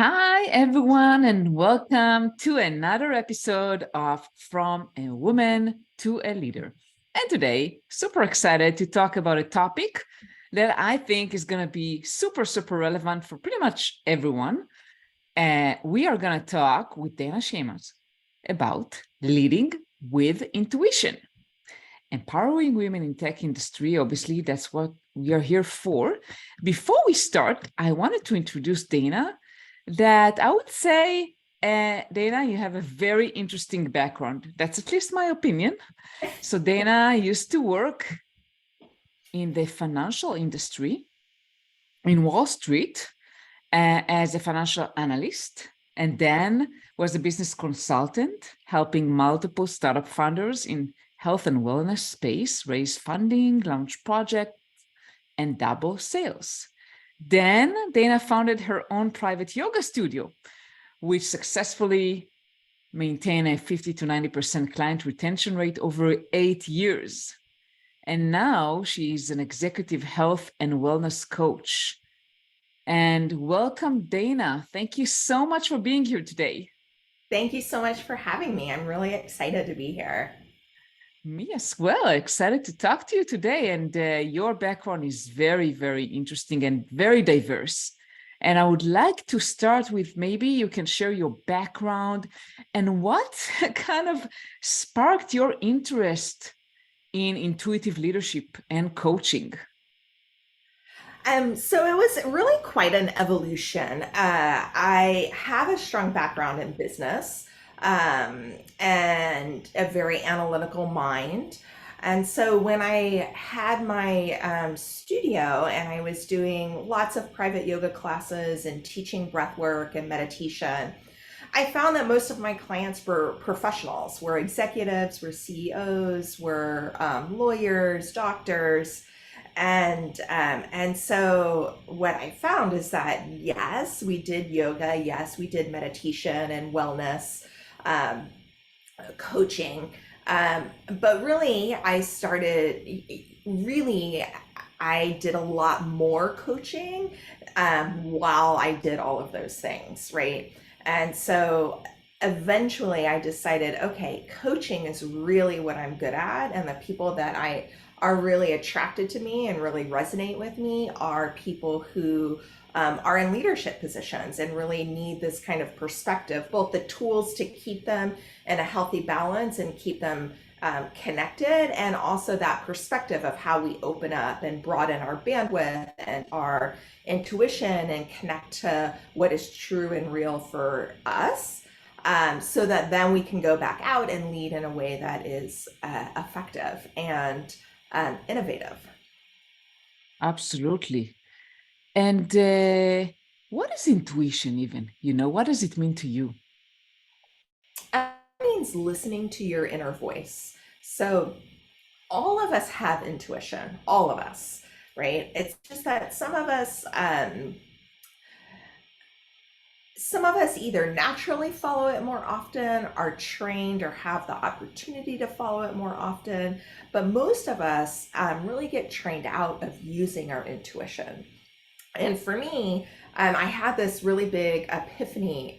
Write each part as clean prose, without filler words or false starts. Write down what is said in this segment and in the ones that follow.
Hi, everyone, and welcome to another episode of From a Woman to a Leader. And today, super excited to talk about a topic that I think is going to be super relevant for pretty much everyone. We are going to talk with Dana Shamas about leading with intuition. Empowering women in tech industry, obviously, that's what we are here for. Before we start, I wanted to introduce Dana that I would say, Dana, you have a very interesting background. That's at least my opinion. So Dana used to work in the financial industry in Wall Street as a financial analyst, and then was a business consultant, helping multiple startup founders in health and wellness space raise funding, launch projects, and double sales. Then Dana founded her own private yoga studio, which successfully maintained a 50 to 90% client retention rate over 8 years. And now she's an executive health and wellness coach. And welcome, Dana. Thank you so much for being here today. Thank you so much for having me. I'm really excited to be here. Me as well. Excited to talk to you today. And your background is very interesting and very diverse. And I would like to start with maybe you can share your background and what kind of sparked your interest in intuitive leadership and coaching. So it was really quite an evolution. I have a strong background in business and a very analytical mind. And so when I had my studio and I was doing lots of private yoga classes and teaching breath work and meditation, I found that most of my clients were professionals, were executives, were CEOs, were lawyers, doctors, and so what I found is that yes, we did yoga, yes, we did meditation and wellness um, coaching, but really, really I did a lot more coaching while I did all of those things, right? And so eventually I decided, okay, coaching is really what I'm good at. And the people that I are really attracted to me and really resonate with me are people who are in leadership positions and really need this kind of perspective, both the tools to keep them in a healthy balance and keep them connected, and also that perspective of how we open up and broaden our bandwidth and our intuition and connect to what is true and real for us, so that then we can go back out and lead in a way that is effective and innovative. Absolutely. And what is intuition even? What does it mean to you? It means listening to your inner voice. So all of us have intuition, all of us, right? It's just that some of us either naturally follow it more often, are trained, or have the opportunity to follow it more often. But most of us really get trained out of using our intuition. And for me, I had this really big epiphany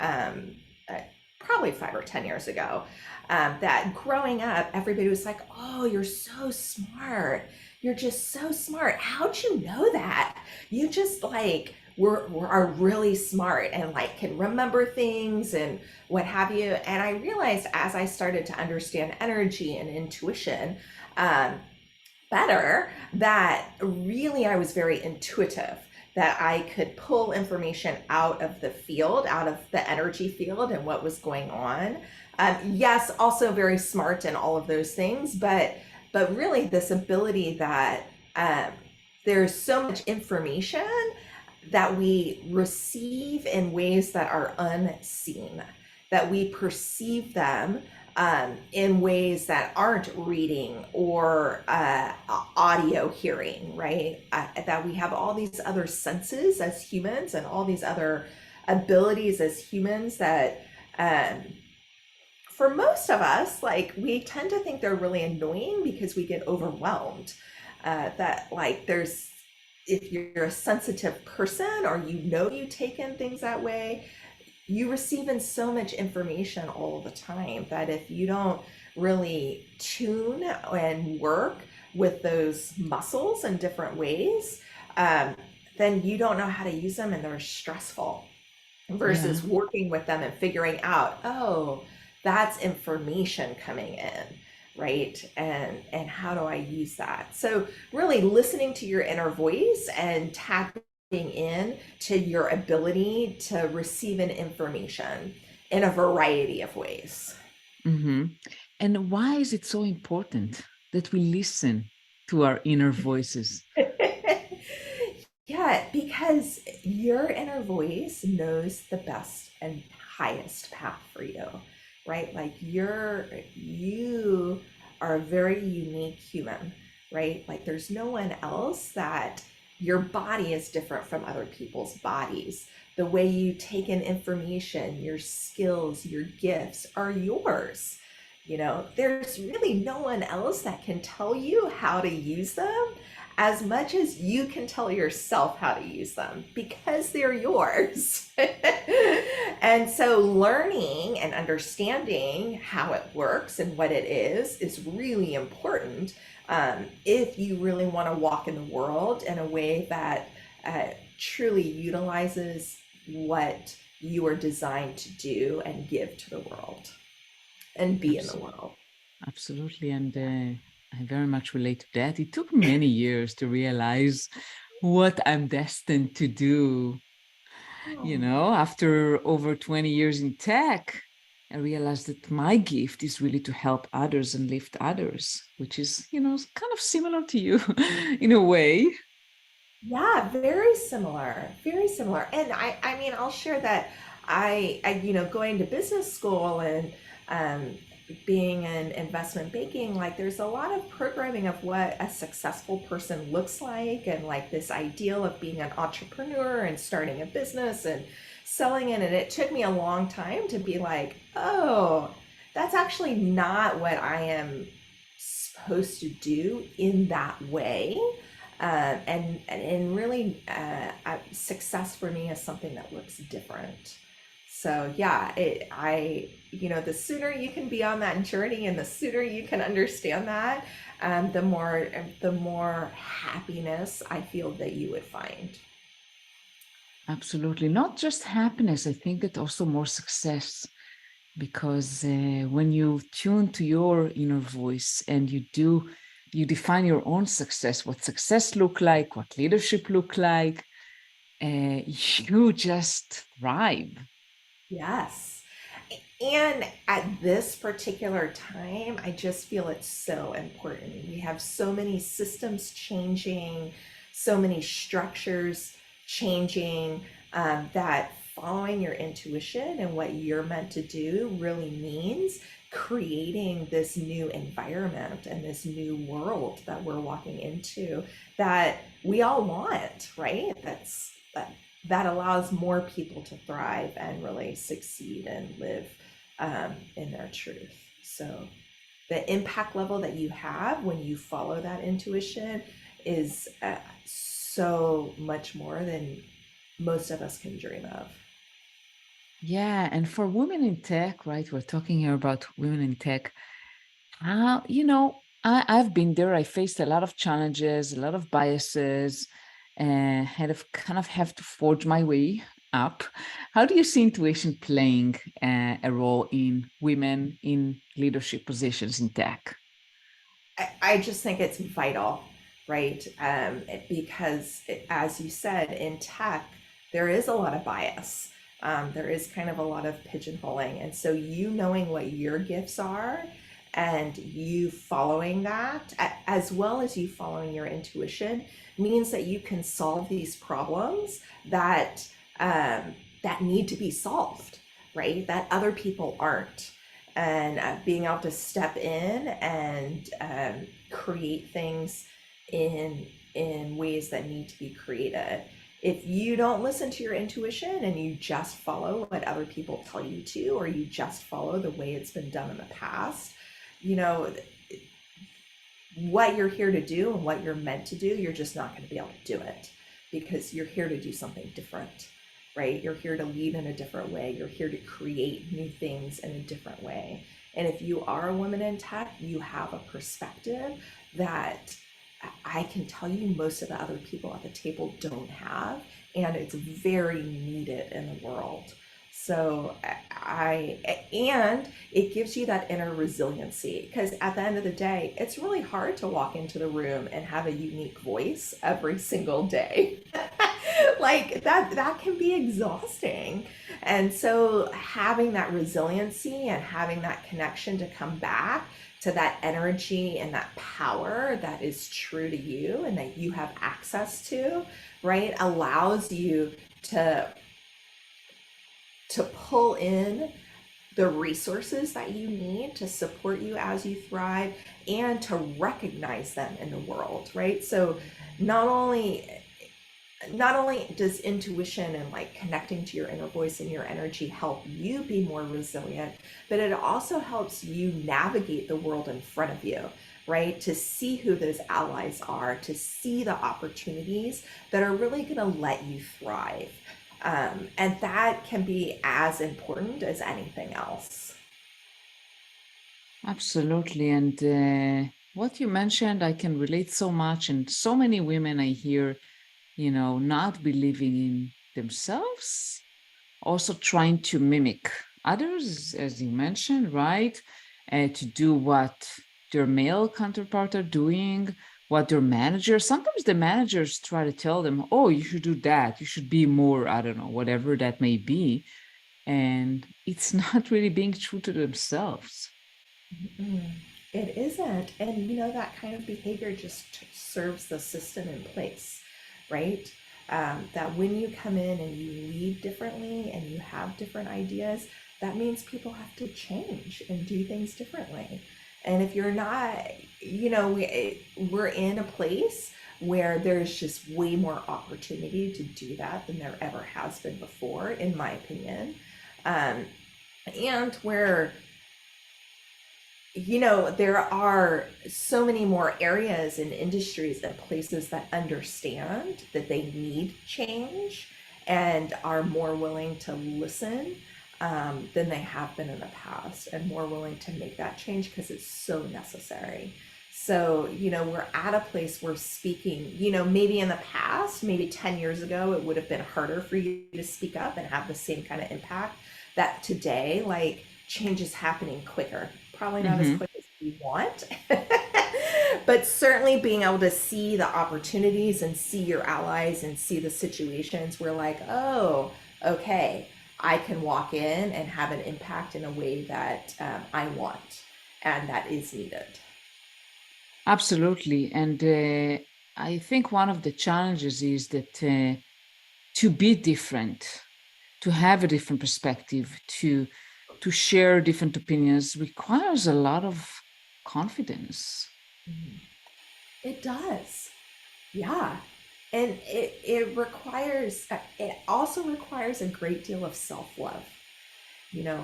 probably 5 or 10 years ago, that growing up, everybody was like, oh, you're so smart. You're just so smart. How'd you know that? You just like are really smart and like can remember things and what have you. And I realized as I started to understand energy and intuition better, that really I was very intuitive, that I could pull information out of the field, out of the energy field and what was going on. Yes, also very smart and all of those things, but really this ability that there's so much information that we receive in ways that are unseen, that we perceive them in ways that aren't reading or audio hearing, right? That we have all these other senses as humans and all these other abilities as humans that um, for most of us, like we tend to think they're really annoying because we get overwhelmed. That like if you're a sensitive person or you take in things that way, you receive in so much information all the time that if you don't really tune and work with those muscles in different ways, um, then you don't know how to use them and they're stressful Yeah. versus working with them and figuring out, oh, that's information coming in, right? And how do I use that? So really listening to your inner voice and tapping in to your ability to receive an information in a variety of ways. Hmm. And why is it so important that we listen to our inner voices? Yeah, because your inner voice knows the best and highest path for you, right? Like you are a very unique human, right? Like there's no one else that your body is different from other people's bodies. The way you take in information, your skills, your gifts are yours. There's really no one else that can tell you how to use them as much as you can tell yourself how to use them because they're yours. And so learning and understanding how it works and what it is really important if you really want to walk in the world in a way that truly utilizes what you are designed to do and give to the world and be in the Absolutely. world. Absolutely. And I very much relate to that. It took many years to realize what I'm destined to do. Oh, After over 20 years in tech, I realized that my gift is really to help others and lift others, which is, kind of similar to you in a way. yeah, very similar, very similar. And I mean, I'll share that going to business school and um, being in investment banking, like there's a lot of programming of what a successful person looks like, and like this ideal of being an entrepreneur and starting a business and selling it. And it took me a long time to be like, oh, that's actually not what I am supposed to do in that way. And really, success for me is something that looks different. So yeah, the sooner you can be on that journey and the sooner you can understand that, the more happiness I feel that you would find. Absolutely. Not just happiness, I think that also more success. Because when you tune to your inner voice and you define your own success, what success look like, what leadership look like, you just thrive. Yes. And at this particular time, I just feel it's so important. We have so many systems changing, so many structures changing, that following your intuition and what you're meant to do really means creating this new environment and this new world that we're walking into that we all want, right? That allows more people to thrive and really succeed and live in their truth. So the impact level that you have when you follow that intuition is so much more than most of us can dream of. Yeah, and for women in tech, right? We're talking here about women in tech. I've been there. I faced a lot of challenges, a lot of biases, and kind of have to forge my way up. How do you see intuition playing a role in women in leadership positions in tech? I just think it's vital, right? Because as you said, in tech, there is a lot of bias. There is kind of a lot of pigeonholing. And so you knowing what your gifts are and you following that, as well as you following your intuition, means that you can solve these problems that need to be solved, right? That other people aren't, and being able to step in and create things in ways that need to be created. If you don't listen to your intuition and you just follow what other people tell you to, or you just follow the way it's been done in the past, you know what you're here to do and what you're meant to do, you're just not going to be able to do it because you're here to do something different. right? You're here to lead in a different way. You're here to create new things in a different way. And if you are a woman in tech, you have a perspective that I can tell you most of the other people at the table don't have, and it's very needed in the world. So and it gives you that inner resiliency, because at the end of the day, it's really hard to walk into the room and have a unique voice every single day. Like that can be exhausting. And so having that resiliency and having that connection to come back to that energy and that power that is true to you and that you have access to, right, allows you to pull in the resources that you need to support you as you thrive and to recognize them in the world, right? So not only does intuition and like connecting to your inner voice and your energy help you be more resilient, but it also helps you navigate the world in front of you, right? To see who those allies are, to see the opportunities that are really going to let you thrive. And that can be as important as anything else. Absolutely. And what you mentioned, I can relate so much. And so many women I hear, not believing in themselves, also trying to mimic others, as you mentioned, right? To do what their male counterpart are doing, what their managers, sometimes the managers try to tell them, oh, you should do that. You should be more, I don't know, whatever that may be. And it's not really being true to themselves. Mm, it isn't. And that kind of behavior just serves the system in place, right? That when you come in and you lead differently and you have different ideas, that means people have to change and do things differently. And if you're not, we're in a place where there's just way more opportunity to do that than there ever has been before, in my opinion. Um, and where there are so many more areas and industries and places that understand that they need change and are more willing to listen than they have been in the past, and more willing to make that change because it's so necessary. So, we're at a place where speaking, maybe in the past, maybe 10 years ago, it would have been harder for you to speak up and have the same kind of impact. That today, like, change is happening quicker. Probably not as Mm-hmm. quick as we want, but certainly being able to see the opportunities and see your allies and see the situations where, like, oh, okay, I can walk in and have an impact in a way that I want and that is needed. Absolutely. And I think one of the challenges is that to be different, to have a different perspective, to share different opinions requires a lot of confidence. It does. Yeah. And it also requires a great deal of self-love.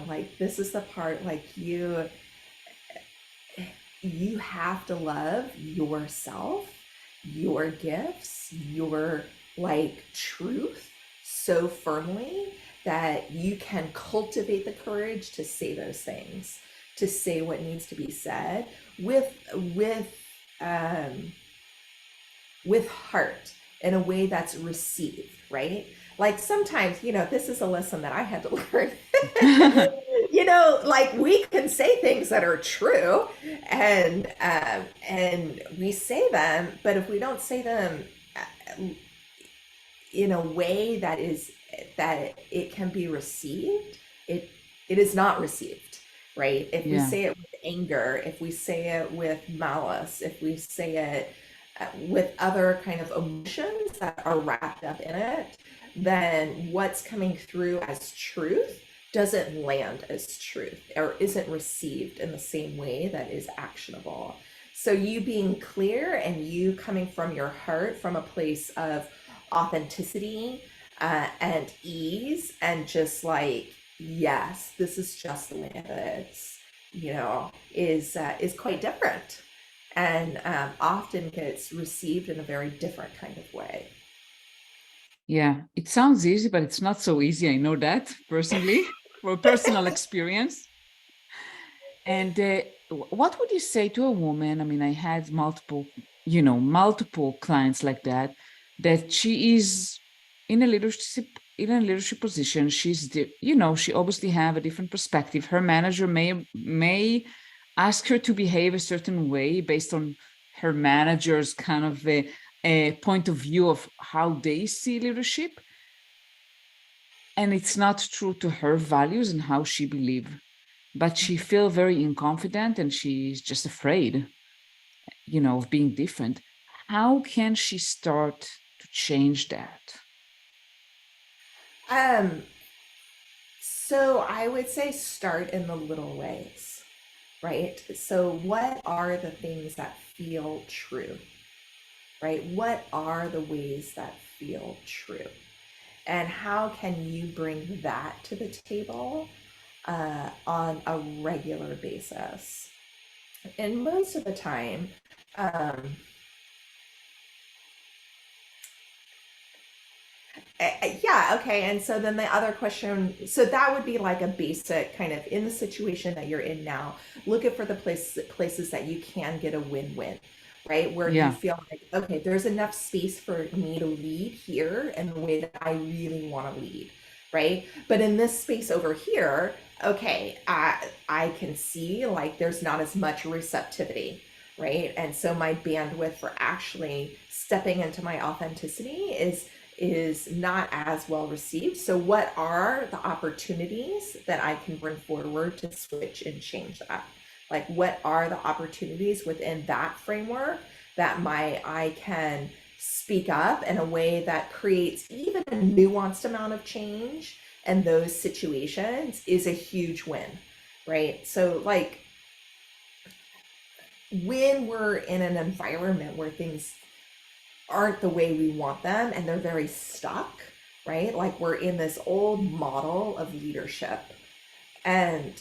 Like, this is the part, like, you have to love yourself, your gifts, your like truth so firmly that you can cultivate the courage to say those things, to say what needs to be said um with heart, in a way that's received, right? Like, sometimes, this is a lesson that I had to learn. Like, we can say things that are true, and we say them, but if we don't say them in a way that it can be received, it it is not received, right? If we Yeah. say it with anger, if we say it with malice, if we say it with other kind of emotions that are wrapped up in it, then what's coming through as truth doesn't land as truth, or isn't received in the same way that is actionable. So you being clear and you coming from your heart, from a place of authenticity and ease, and just like, yes, this is just the way it is, is quite different, and often gets received in a very different kind of way. Yeah, it sounds easy, but it's not so easy. I know that personally, for personal experience. And what would you say to a woman? I mean, I had multiple clients like that, that she is in a leadership position. She obviously have a different perspective. Her manager may ask her to behave a certain way based on her manager's kind of a point of view of how they see leadership, and it's not true to her values and how she believes, but she feel very inconfident and she's just afraid, of being different. How can she start to change that? Um, so I would say start in the little ways, right? So what are the things that feel true, right? What are the ways that feel true? And how can you bring that to the table on a regular basis? And most of the time, um, yeah, okay. And so then the other question, so that would be like a basic kind of in the situation that you're in now, looking for the places that you can get a win-win, right? Where you Yeah. feel like, okay, there's enough space for me to lead here in the way that I really want to lead, right? But in this space over here, okay, I can see like there's not as much receptivity, right? And so my bandwidth for actually stepping into my authenticity is not as well received. So what are the opportunities that I can bring forward to switch and change that? Like what are the opportunities within that framework that I can speak up in a way that creates even a nuanced amount of change, and those situations is a huge win, right? So like when we're in an environment where things aren't the way we want them and they're very stuck, right? Like we're in this old model of leadership, and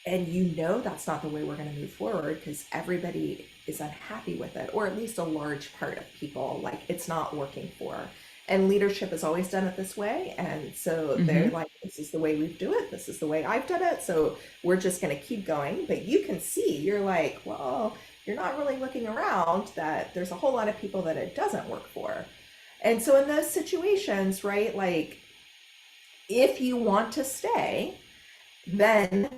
that's not the way we're going to move forward because everybody is unhappy with it, or at least a large part of people, like it's not working for. And leadership has always done it this way, and so they're Hmm. like, this is the way we do it, this is the way I've done it, so we're just going to keep going. But you can see, you're like, well, you're not really looking around that there's a whole lot of people that it doesn't work for. And so in those situations, right, like if you want to stay, then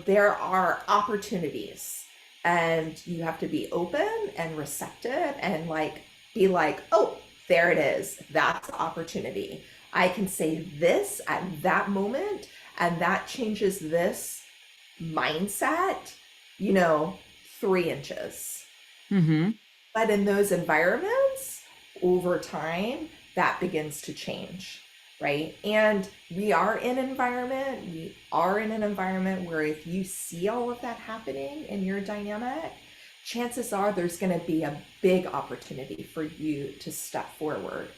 there are opportunities, and you have to be open and receptive and like be like, oh, there it is, that's the opportunity. I can say this at that moment, and that changes this mindset, you know 3 inches. Hmm. But in those environments, over time, that begins to change, right? And we are in an environment where if you see all of that happening in your dynamic, chances are there's going to be a big opportunity for you to step forward.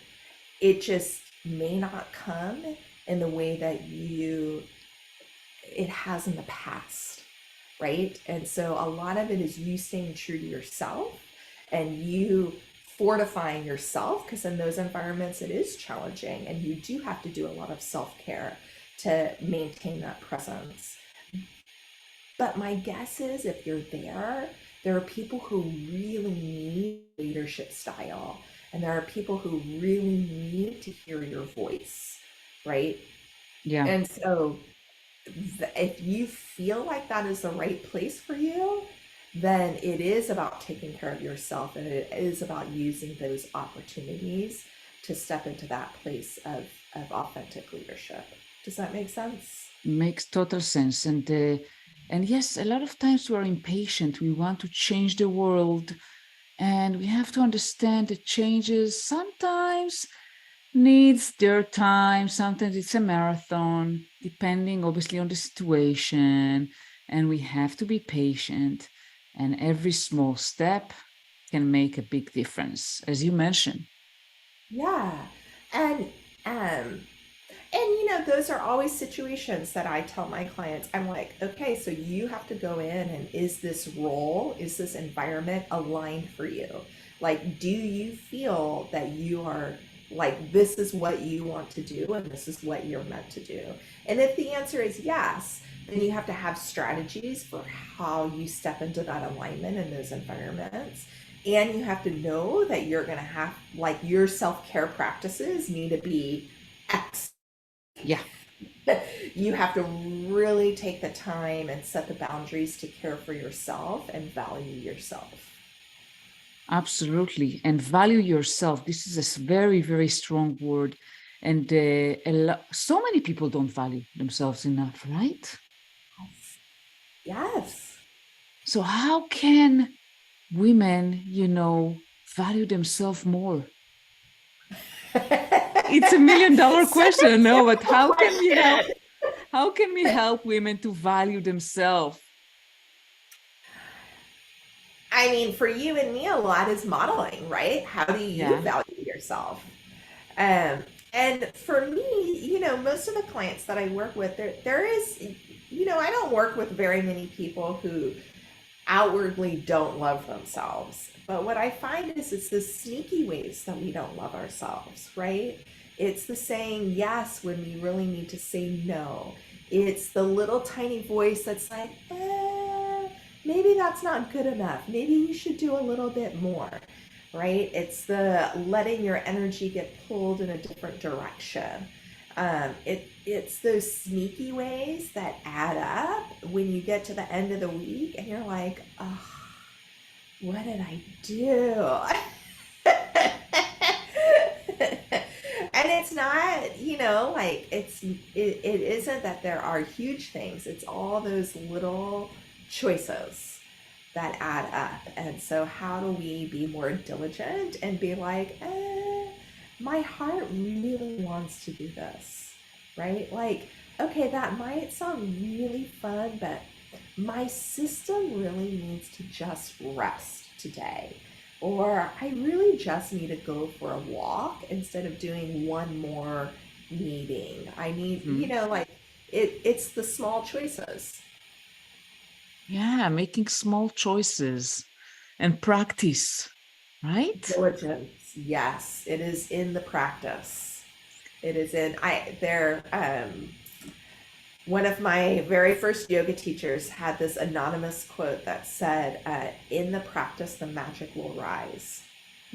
It just may not come in the way that it has in the past, right? And so a lot of it is you staying true to yourself and you fortifying yourself, because in those environments it is challenging and you do have to do a lot of self-care to maintain that presence. But my guess is if you're there are people who really need leadership style, and there are people who really need to hear your voice, right? Yeah. And so if you feel like that is the right place for you, then it is about taking care of yourself, and it is about using those opportunities to step into that place of authentic leadership. Does that make sense? Makes total sense. And yes, a lot of times we're impatient. We want to change the world, and we have to understand that changes sometimes needs their time. Sometimes it's a marathon, depending obviously on the situation. And we have to be patient. And every small step can make a big difference, as you mentioned. Yeah. And um those are always situations that I tell my clients. I'm like, okay, so you have to go in, and is this environment aligned for you? Like, do you feel that you are Like, this is what you want to do, and this is what you're meant to do. And if the answer is yes, then you have to have strategies for how you step into that alignment in those environments. And you have to know that you're going to have, like, your self care practices need to be X. Yeah, You have to really take the time and set the boundaries to care for yourself and value yourself. absolutely. And value yourself. This is a very, very strong word. And so many people don't value themselves enough, right? Yes. So how can women, value themselves more? It's $1 million Such a question, no, but simple how can we help? question. How can we help women to value themselves? I mean, for you and me, a lot is modeling, right? How do you Yeah. value yourself? Um, and for me, most of the clients that I work with, there is, I don't work with very many people who outwardly don't love themselves. But what I find is it's the sneaky ways that we don't love ourselves, right? It's the saying yes when we really need to say no. It's the little tiny voice that's like, maybe that's not good enough. Maybe you should do a little bit more, right? It's the letting your energy get pulled in a different direction. It's those sneaky ways that add up when you get to the end of the week and you're like, oh, what did I do? And it's not, like it isn't that there are huge things. It's all those little choices that add up. And so how do we be more diligent and be like, my heart really wants to do this, right? Like, okay, that might sound really fun, but my system really needs to just rest today. Or I really just need to go for a walk instead of doing one more meeting. I need, Mhm. like it's the small choices. Yeah, making small choices and practice, right? Diligence. Yes, it is in the practice. It is in I there one of my very first yoga teachers had this anonymous quote that said, in the practice the magic will rise.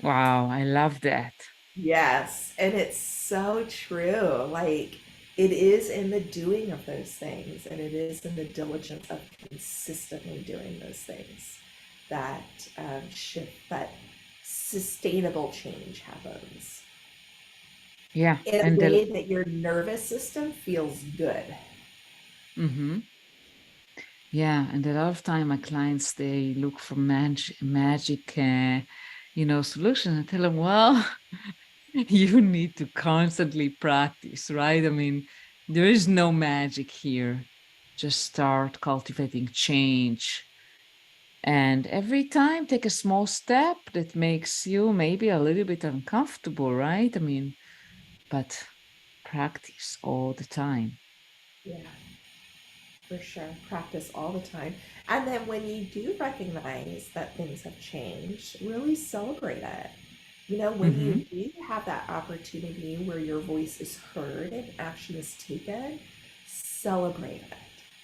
Wow, I love that. Yes, and it's so true. Like, it is in the doing of those things, and it is in the diligence of consistently doing those things that shift, that sustainable change happens Yeah, in a and way that your nervous system feels good. mm-hmm. Yeah, and a lot of time my clients they look for magic, solution. I tell them, well, you need to constantly practice, right? I mean, there is no magic here. Just start cultivating change. And every time take a small step that makes you maybe a little bit uncomfortable, right? I mean, but practice all the time. Yeah, for sure. Practice all the time. And then when you do recognize that things have changed, really celebrate it. When you Mm-hmm. do have that opportunity where your voice is heard and action is taken, celebrate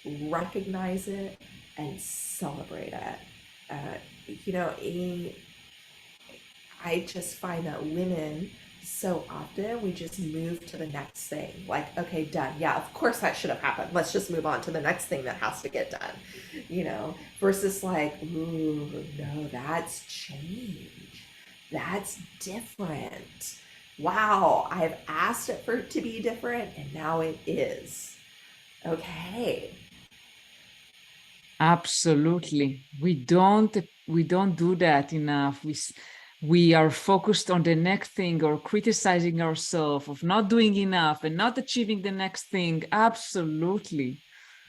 it, recognize it, and celebrate it. Uh, you know, a, I just find that women so often we just move to the next thing. Like, okay, done. Yeah, of course that should have happened. Let's just move on to the next thing that has to get done, versus like, ooh, no, that's change. That's different. Wow, I've asked it for it to be different and now it is. Okay. Absolutely. We don't do that enough. We are focused on the next thing or criticizing ourselves of not doing enough and not achieving the next thing. Absolutely.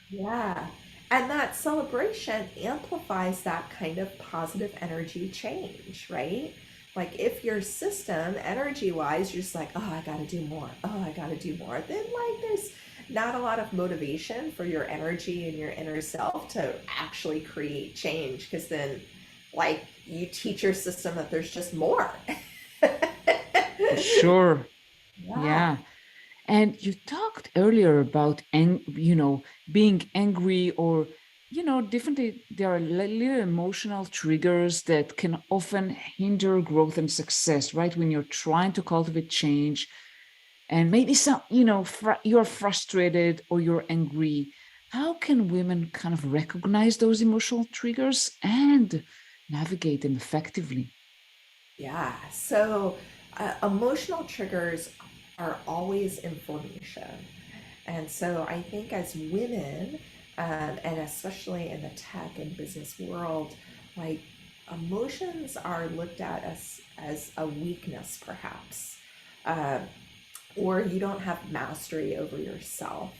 Yeah. And that celebration amplifies that kind of positive energy change, right? Like if your system, energy wise, you're just like, oh, I gotta do more. Oh, I gotta do more. Then, like, there's not a lot of motivation for your energy and your inner self to actually create change because then, like, you teach your system that there's just more. For sure. Yeah. Yeah. And you talked earlier about, being angry or, differently. There are little emotional triggers that can often hinder growth and success, right? When you're trying to cultivate change, and maybe you're frustrated or you're angry. How can women kind of recognize those emotional triggers and navigate them effectively? Yeah. So emotional triggers are always information. And so I think as women, and especially in the tech and business world, like emotions are looked at as a weakness, perhaps, um, or you don't have mastery over yourself.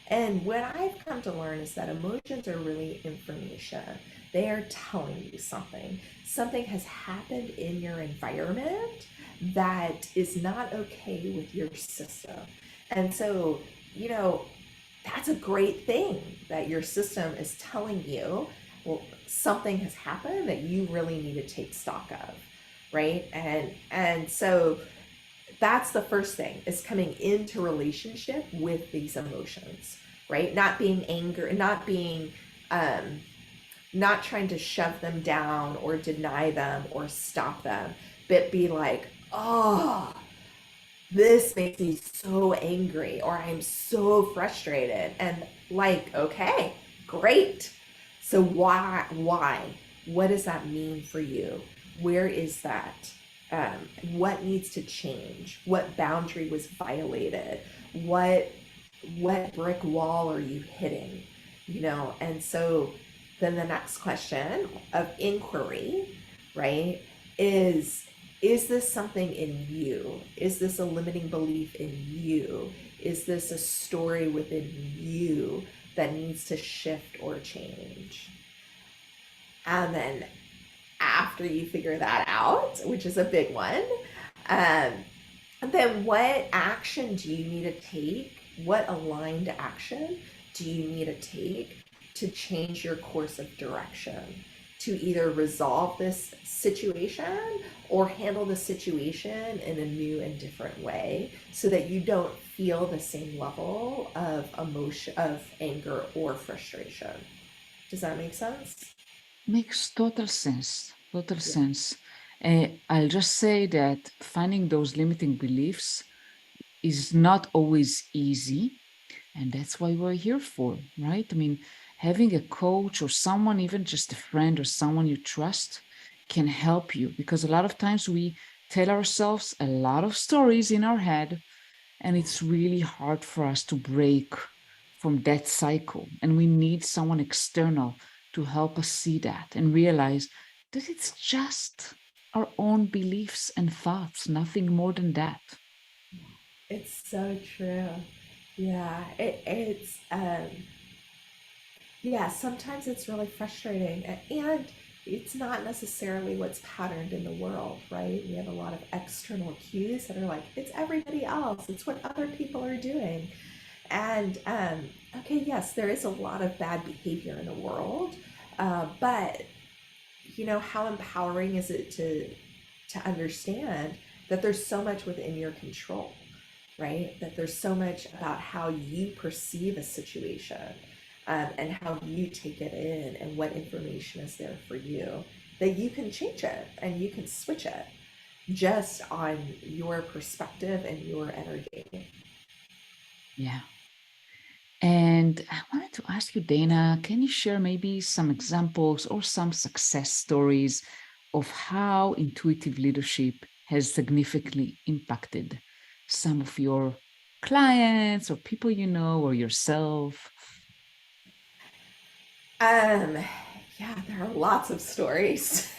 And what I've come to learn is that emotions are really information. They are telling you something. Something has happened in your environment that is not okay with your system. And so, you know, that's a great thing that your system is telling you, well, something has happened that you really need to take stock of, right? And so that's the first thing, is coming into relationship with these emotions, right? Not being anger, not being um not trying to shove them down or deny them or stop them, but be like, oh, this makes me so angry, or I'm so frustrated. And like, okay, great. So why? What does that mean for you? Where is that? What needs to change? What boundary was violated? What what brick wall are you hitting? And so then the next question of inquiry, right, is is this something in you? Is this a limiting belief in you? Is this a story within you that needs to shift or change? And then after you figure that out, which is a big one, um, then what action do you need to take? What aligned action do you need to take to change your course of direction? To either resolve this situation or handle the situation in a new and different way so that you don't feel the same level of emotion, of anger or frustration. Does that make sense? Makes total sense. Total Yeah. sense. I'll just say that finding those limiting beliefs is not always easy. And that's why we're here for, right? I mean, having a coach or someone, even just a friend or someone you trust, can help you, because a lot of times we tell ourselves a lot of stories in our head, and it's really hard for us to break from that cycle. And we need someone external to help us see that and realize that it's just our own beliefs and thoughts, nothing more than that. It's so true. Yeah, yeah, sometimes it's really frustrating, and it's not necessarily what's patterned in the world, right? We have a lot of external cues that are like, it's everybody else, it's what other people are doing. And okay, yes, there is a lot of bad behavior in the world, but how empowering is it to understand that there's so much within your control, right? That there's so much about how you perceive a situation, and how you take it in and what information is there for you, that you can change it and you can switch it just on your perspective and your energy. Yeah. And I wanted to ask you, Dana, can you share maybe some examples or some success stories of how intuitive leadership has significantly impacted some of your clients or people you know or yourself? Um, yeah, there are lots of stories.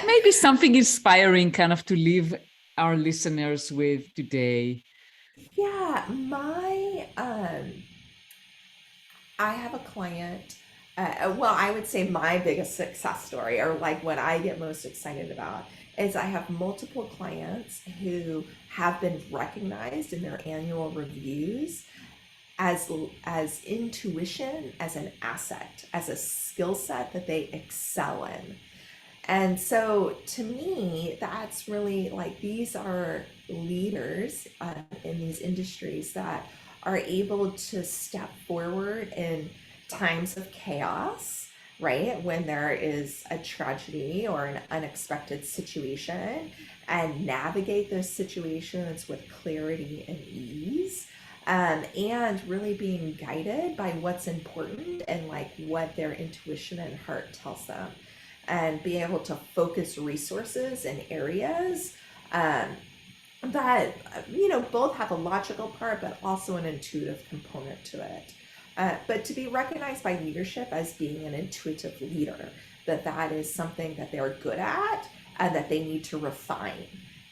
Maybe something inspiring kind of to leave our listeners with today. Yeah, I have a client. Well, I would say my biggest success story, or like what I get most excited about, is I have multiple clients who have been recognized in their annual reviews as as intuition as an asset, as a skill set that they excel in. And so to me, that's really like, these are leaders in these industries that are able to step forward in times of chaos, right? When there is a tragedy or an unexpected situation, and navigate those situations with clarity and ease. And really being guided by what's important and like what their intuition and heart tells them, and be able to focus resources in areas um, that both have a logical part but also an intuitive component to it. But to be recognized by leadership as being an intuitive leader, that is something that they're good at and that they need to refine.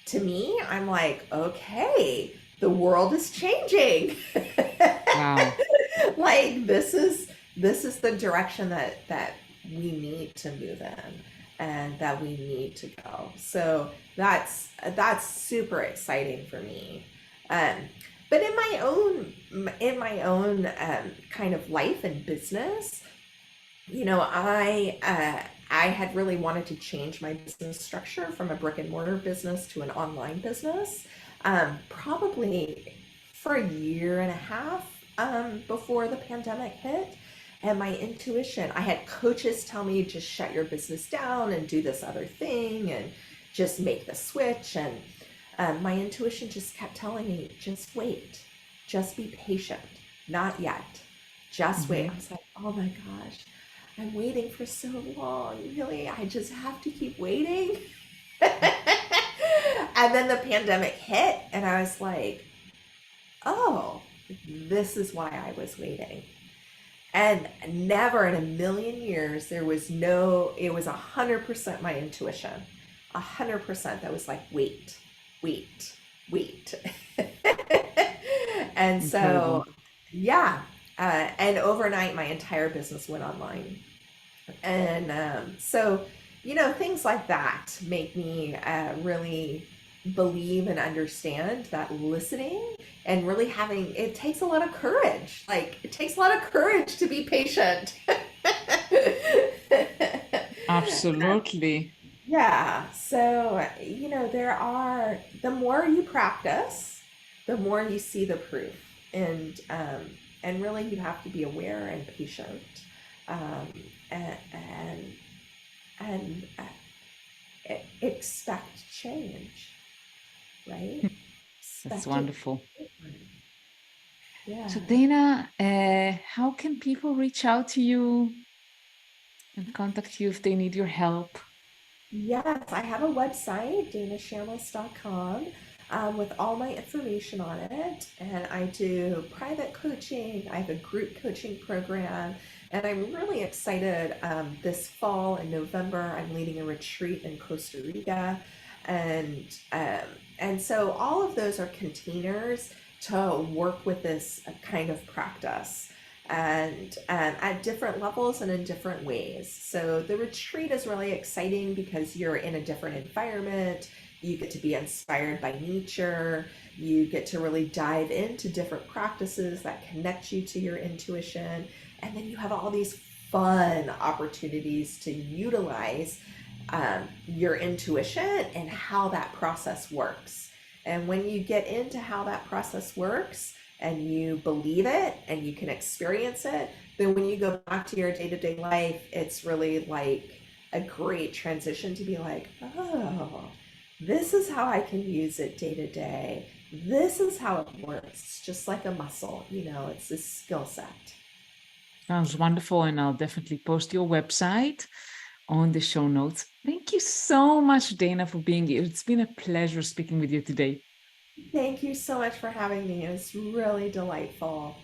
To me, I'm like, okay, the world is changing. Wow. Like this is the direction that we need to move in and that we need to go. So that's super exciting for me. Um, but in my own kind of life and business, I had really wanted to change my business structure from a brick and mortar business to an online business, probably for a year and a half before the pandemic hit. And my intuition, I had coaches tell me just shut your business down and do this other thing and just make the switch. And my intuition just kept telling me, just wait, just be patient, not yet, just wait. I Mhm. was like, oh my gosh, I'm waiting for so long. Really, I just have to keep waiting. And then the pandemic hit, and I was like, oh, this is why I was waiting. And never in a million years, there was no, it was 100% my intuition. 100% that was like, wait, wait, wait. And so, Incredible. yeah. And overnight, my entire business went online. And so, things like that make me really believe and understand that listening and really having it takes a lot of courage. Like, it takes a lot of courage to be patient. Absolutely. Yeah. So, the more you practice, the more you see the proof. And really, you have to be aware and patient. Um, and expect change, right? That's Expect it. wonderful. So, Yeah. Dana, how can people reach out to you and contact you if they need your help? Yes, I have a website, danashamas.com, with all my information on it. And I do private coaching, I have a group coaching program, and I'm really excited. This fall in November, I'm leading a retreat in Costa Rica. And, um, and so all of those are containers to work with this kind of practice, and at different levels and in different ways. So the retreat is really exciting because you're in a different environment. You get to be inspired by nature. You get to really dive into different practices that connect you to your intuition. And then you have all these fun opportunities to utilize your intuition and how that process works. And when you get into how that process works, and you believe it and you can experience it, then when you go back to your day to day life, it's really like a great transition to be like, oh, this is how I can use it day to day. This is how it works. It's just like a muscle, it's a skill set. Sounds wonderful. And I'll definitely post your website on the show notes. Thank you so much, Dana, for being here. It's been a pleasure speaking with you today. Thank you so much for having me. It was really delightful.